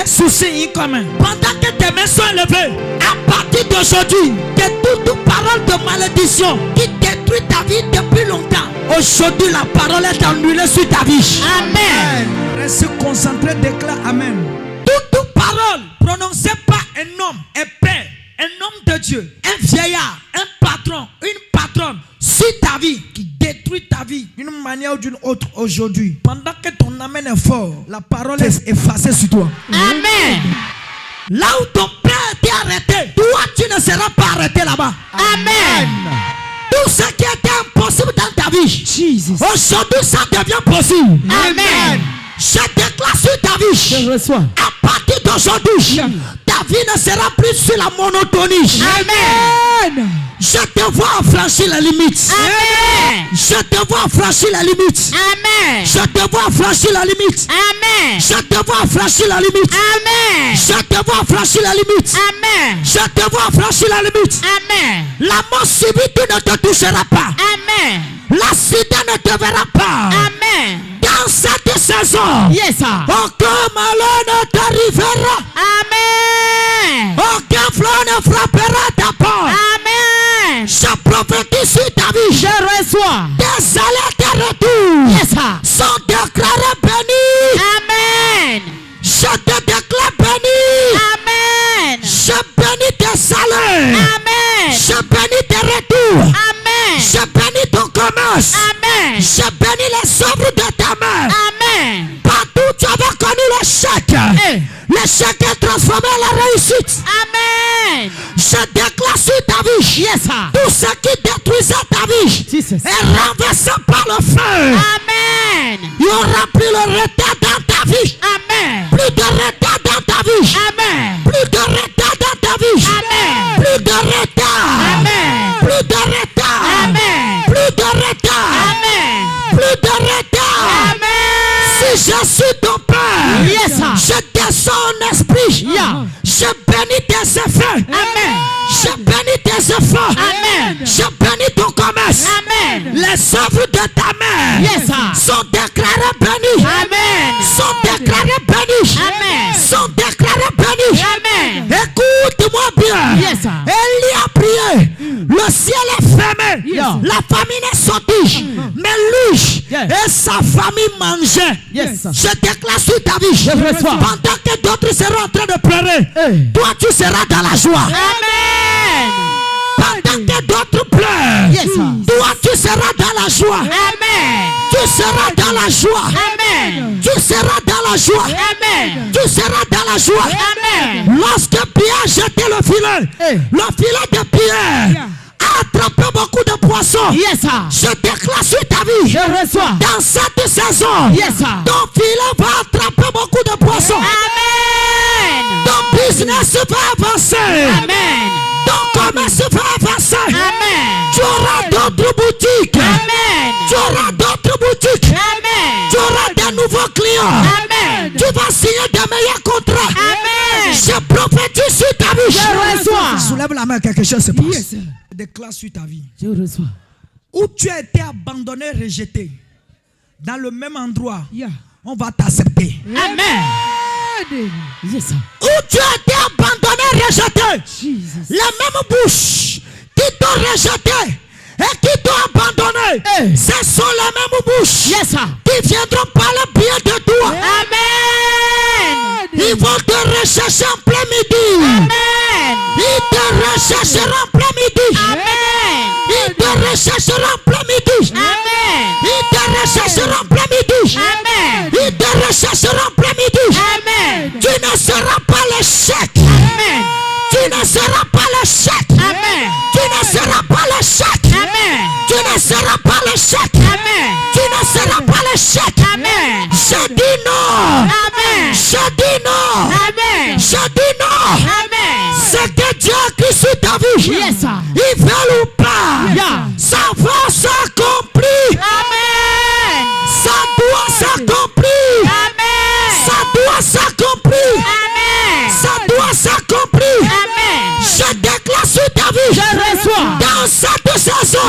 souci commun. Pendant que tes mains sont élevées, à partir d'aujourd'hui, que toute parole de malédiction qui détruit ta vie depuis longtemps, aujourd'hui la parole est annulée sur ta vie. Amen. Reste concentré, déclare Amen. Toute parole prononcée par un homme, un père, un homme de Dieu, un vieillard, un patron, une patronne sur ta vie, qui détruit ta vie d'une manière ou d'une autre aujourd'hui. Pendant que ton amen est fort, la parole est effacée sur toi. Amen. Là où ton père était arrêté, toi tu ne seras pas arrêté là-bas. Amen. Tout ce qui était impossible dans ta vie, aujourd'hui ça devient possible. Amen. Je déclare sur ta vie. Je reçois. À partir d'aujourd'hui, ta vie ne sera plus sur la monotonie. Amen. Je te vois franchir la limite. Amen. Je te vois franchir la limite. Amen. Je te vois franchir la limite. Amen. Je te vois franchir la limite. Amen. Je te vois franchir la limite. Amen. Je te vois franchir la limite. Amen. La mort subite ne te touchera pas. Amen. L'accident ne te verra pas. Amen. Dans cette saison, aucun malheur ne t'arrivera. Amen. Aucun flot ne frappera ta porte. Amen. Je prophétise sur ta vie. Je reçois. Tes allées, tes retours sont déclarés bénis. Amen. Je te déclare béni. Amen. Je bénis tes salaires. Amen. Je bénis tes retours. Amen. Je bénis ton commerce. Amen. Je bénis les œuvres de ta main. Amen. Partout tu avais connu l'échec. L'échec est transformé en la réussite. Amen. Je déclare sur ta vie. Tout ce qui détruisait ta vie est renversé par le feu. Amen. Il y aura plus le retard dans ta vie. Amen. Plus de retard dans ta vie. Amen. Plus de retard dans ta vie. Amen. Plus de retard. Amen. Plus de retard. Amen. Plus de retard. Amen. Plus de retard. Amen. Si je suis ton père, je descends en esprit. Je bénis tes effets. Amen. Je bénis tes efforts. Amen. Je bénis ton commerce. Amen. Les œuvres de ta main sont déclarées bénies. Amen. Sont déclarées bénies. Amen. Sont déclarées bénies. Amen. Écoute-moi bien. Élie a prié. Le ciel est fermé. La famine est sortie. Mais lui et sa famille mangeaient. Je déclare sur ta vie. Pendant que d'autres seront en train de pleurer, toi tu seras dans la joie. Amen. Pendant que d'autres pleurent, toi tu seras dans la joie. Amen. Tu seras dans la joie. Amen. Tu seras dans la joie. Amen. Tu seras dans la joie. Amen. Lorsque Pierre jetait le filet de Pierre a attrapé beaucoup de poissons. Je déclare sur ta vie. Je reçois. Dans cette saison, ton filet va attraper beaucoup de poissons. Amen. Ton business va avancer. Amen. Ton commerce va avancer. Amen. Tu auras d'autres boutiques. Amen. Tu auras d'autres boutiques. Amen. Tu auras de nouveaux clients. Amen. Tu vas signer de meilleurs contrats. Amen. Je prophétise sur ta vie. Je reçois. Soulève la main, quelque chose se passe. Déclare sur ta vie. Je reçois. Où tu as été abandonné, rejeté, dans le même endroit, on va t'accepter. Amen. Où tu as été abandonné, rejeté, la même bouche qui t'ont rejeté et qui t'ont abandonné, ce sont les mêmes bouches qui viendront parler bien de toi. Amen. Ils vont te rechercher en plein midi. Amen. Ils te rechercheront en plein midi. Amen. Ils te rechercheront en plein midi. Amen. Ils te rechercheront en plein midi. Amen. Ils te rechercheront en plein midi. Amen. Tu ne seras pas l'échec. Amen. Tu ne seras pas l'échec. Amen. Tu ne seras pas l'échec. Amen. Tu ne seras pas l'échec. Amen. Tu ne seras pas l'échec. Amen. Je dis non. Amen. Je dis non. Amen. Je dis non. Amen. C'est que Dieu a écrit sur ta vie. Il veut ou pas. Ça va s'accomplir. Amen. Ça doit s'accomplir. Amen. Ça doit s'accomplir. Amen. Ça doit s'accomplir. Amen. Je déclare sur ta vie. Je reçois. Dans cette saison,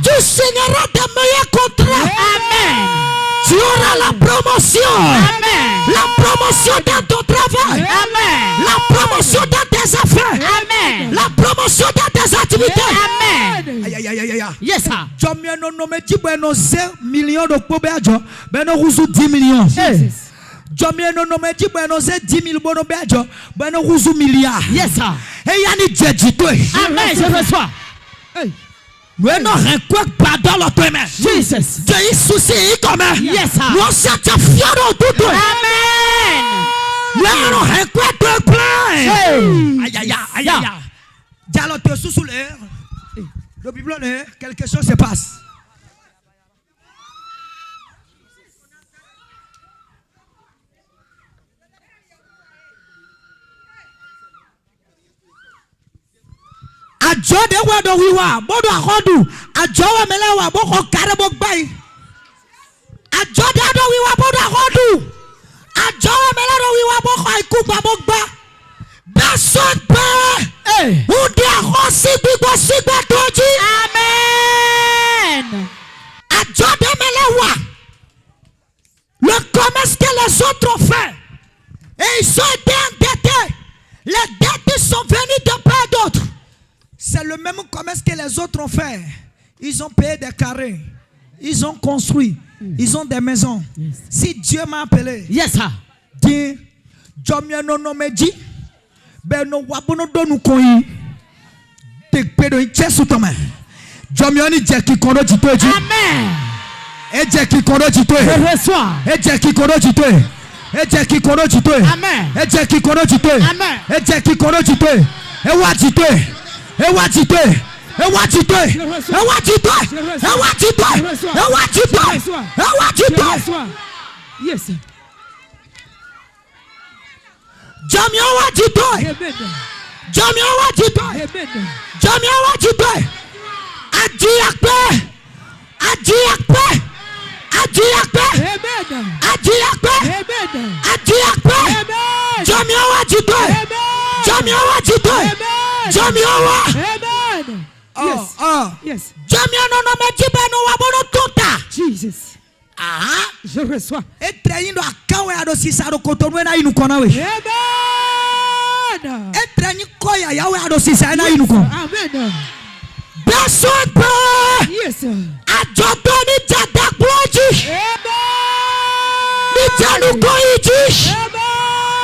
tu signeras de meilleurs contrats. Amen. Tu auras la promotion. Amen. La promotion dans ton travail. Amen. La promotion dans tes affaires. Amen. La promotion dans tes activités. Amen. Aïe, aïe, aïe, aïe. Yes, sir. Jomie no no me dit bueno 5 millions de pobe ajo. Beno ruzu 10 millions. Jesus. Jomie no no me dit bueno 10 000 bono be ajo. Beno ruzu milliard. Yes, sir. Et yani jeji toi. Amen. Je reçois. Hey. Bueno renkwe pardon lo toi mais. Jesus. Dieu il souci comme. Yes, sir. Nous sommes fiers de tout. Amen. Bueno renkwe toi plein. Hey. Aïe, aïe, aïe, aïe. Dialo te sous l'air. Le Bible là, quelque chose se passe. Ajo de wa do wiwa, bodo akodu. Ajo wa melewa boko kare bokbai. Ajo de do wiwa bodo akodu. Ajo wa melewa wiwa boko ikuba bokba. Personne peut. Hey. Ou de akosi bigo sigbe toji. Amen. Ajo de melewa. Le commerce que les autres ont fait. Et ils ont été endettés. Les dettes sont venues de part d'autres. C'est le même commerce que les autres ont fait. Ils ont payé des carrés. Ils ont construit. Ils ont des maisons. Yes. Si Dieu m'a appelé, Yes, sir. dit, Jomie no no me dit, Beno wabono donu koyi. Te pedo ichesu tome. Jomie oni jeki kono jito ji. Amen. E jeki kono jito. Je reçois. E jeki kono jito. E jeki kono jito. Amen. E jeki kono jito. Amen. E jeki kono jito. E wa jito. E wa jito. E wa jito. E wa jito. E wa jito. E wa jito. E wa Je jito. reçois. Yes, sir. Jami wa jito. Amen. Jami wa jito. Amen. Jami wa jito. Aji akpe. Aji akpe. Aji akpe. Amen. Aji akpe. Amen. Aji akpe. Amen. Jami wa jito. Amen. Jami wa jito. Amen. Jami wa. Amen. Yes. Oh. Yes. Jami no no me jibe no wabono tuta. Jesus. Ah. Je reçois. E traindo akawe ado sisaro kotonu na inu kona we. Amen. E traini koya yawe ado sisa na inu kon. Amen. Personne peut. Yes, sir. Ajotoni jada gloji. Amen. Ni janu koiji.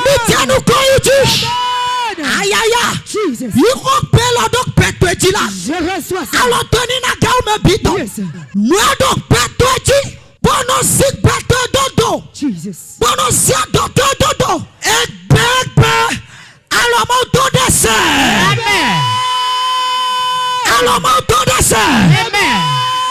Ni janu koiji. Amen. Aïe aïe. Jesus. Yiko pelo dok petwe la. Je reçois ça. Alors toni na gaume bito. Yes, sir. Nous dok petwe. Bono sik beto dodo. Jesus. Bono sia dodo. Ekbekbe. Alors mon dos de Amen. Alors mon dos de Amen.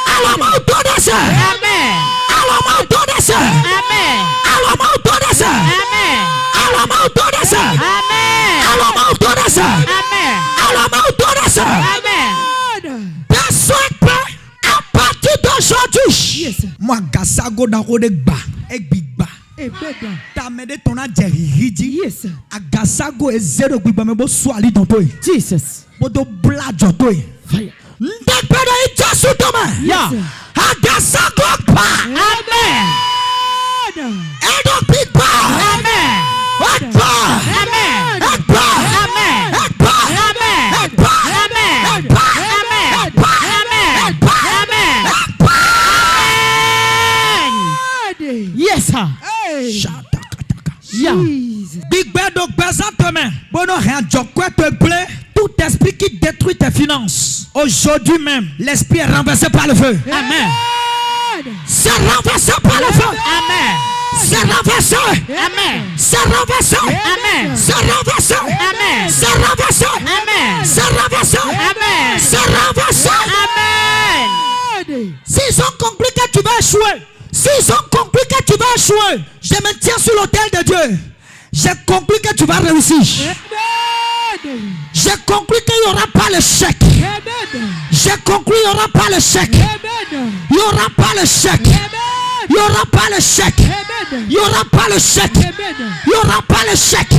Alors mon dos de Amen. Alors mon dos de Amen. Alors mon dos de Amen. Alors mon dos de Amen. Alors mon dos de Amen. Alors mon dos de Amen. Personne peut à partir d'aujourd'hui. Yes. Moi gasago da ko de gba. E gbigba. Amen. Ta me de tona jerihiji. Yes. Agasago e zero gbigba me bo swali don toy. Jesus. Bodo blajo toy. Fire. Ndepede ijesu tome. Yeah. Agasago pa. Amen. Edo pigba. Amen. Ekpa. Amen. Ekpa. Amen. Ekpa. Amen. Ekpa. Amen. Ekpa. Amen. Ekpa. Amen. Ekpa. Amen. Ekpa. Amen. Yes, sir. Hey. Yeah. Big Bad Dog Bazantame. Bono rien jokwe te plaît. Tout esprit qui détruit tes finances. Aujourd'hui même, l'esprit est renversé par le feu. Amen. C'est renversé par le feu. Amen. C'est renversé. Amen. C'est renversé. Amen. C'est renversé. Amen. C'est renversé. Amen. C'est renversé. Amen. C'est renversé. Amen. S'ils ont compris que tu vas échouer, s'ils ont compris que tu vas échouer, je me tiens sur l'autel de Dieu. J'ai compris que tu vas réussir. Amen. J'ai compris qu'il n'y aura pas le chèque. Amen. J'ai compris qu'il n'y aura pas le chèque. Amen. Il n'y aura pas le chèque. Amen. Il n'y aura pas le chèque. Amen. Il n'y aura pas le chèque. Amen. Il n'y aura pas le chèque.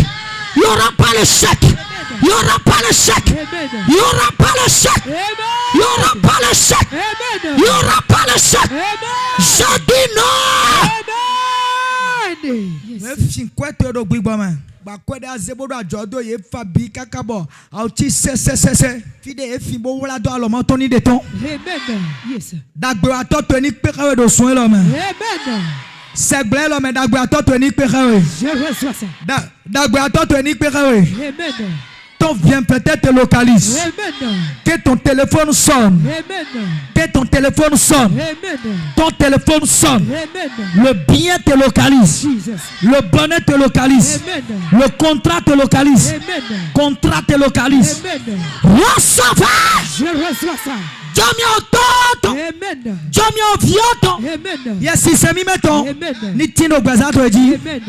Il n'y aura pas le chèque. Il n'y aura pas le chèque. Amen. Il n'y aura pas le chèque. Il n'y aura pas le chèque. Amen. Il n'y aura pas le chèque. Amen. Je dis non. Amen. Yes. Fin kwete do gbigbo me. Ba kwede azebo do ajodo ye fabi kakabo. Auti se. Fide e fin bo wala do alomo to ni de ton. Amen. Yes. Dagbe atoto ni pekawe do soin lo me. Amen. Segble lo me dagbe atoto ni pekawe. Je reçois ça. Dagbe atoto ni pekawe. Amen. Ton vient peut-être te localise. Amen. Que ton téléphone sonne. Amen. Que ton téléphone sonne. Amen. Ton téléphone sonne. Amen. Le bien te localise. Jesus. Le bonheur te localise. Amen. Le contrat te localise. Amen. Contrat te localise. Amen. Recevez. Je reçois ça. Jamio toto. Amen. Jamio vioto. Amen. Yes, c'est mi meton. Amen. Ni tino gbazato dit. Amen.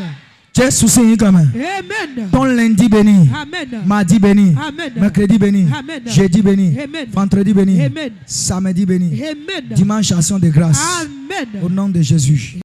Jésus c'est quand même. Amen. Ton lundi béni. Amen. Mardi béni. Amen. Mercredi béni. Amen. Jeudi béni. Amen. Vendredi béni. Amen. Samedi béni. Amen. Dimanche action de grâce. Amen. Au nom de Jésus.